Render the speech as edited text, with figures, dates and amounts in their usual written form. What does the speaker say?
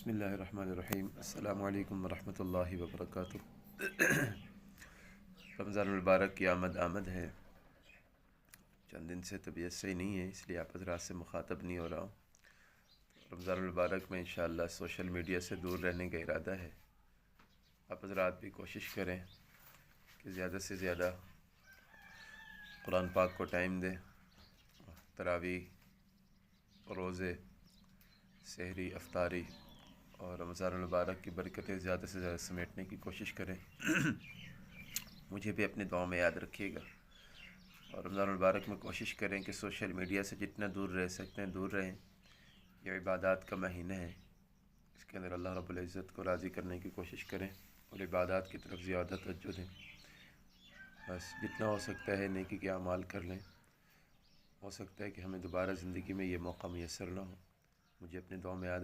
बिस्मिल्लाहिर्रहमानिर्रहीम। अस्सलामु अलैकुम वरहमतुल्लाहि वबरकातुह। रमज़ान मुबारक की आमद है। चंद दिन से तबीयत सही नहीं है, इसलिए आप हज़रात से मुखातब नहीं हो रहा हूँ। रमज़ान मुबारक में इंशाअल्लाह सोशल मीडिया से दूर रहने का इरादा है। आप हज़रात भी कोशिश करें कि ज़्यादा से ज़्यादा कुरान पाक को टाइम दें। तरावी, रोज़े, सहरी, अफ्तारी और रमज़ान मुबारक की बरकतें ज़्यादा से ज़्यादा समेटने की कोशिश करें। मुझे भी अपने दुआ में याद रखिएगा। और रमज़ान मुबारक में कोशिश करें कि सोशल मीडिया से जितना दूर रह सकते हैं दूर रहें। यह इबादत का महीना है, इसके अंदर अल्लाह रब्बुल इज़्ज़त को राज़ी करने की कोशिश करें और इबादत की तरफ ज़्यादा तवज्जो दें। बस जितना हो सकता है नेकी के अमाल कर लें। हो सकता है कि हमें दोबारा ज़िंदगी में ये मौका मुयस्सर ना हो। मुझे अपने दुआ में याद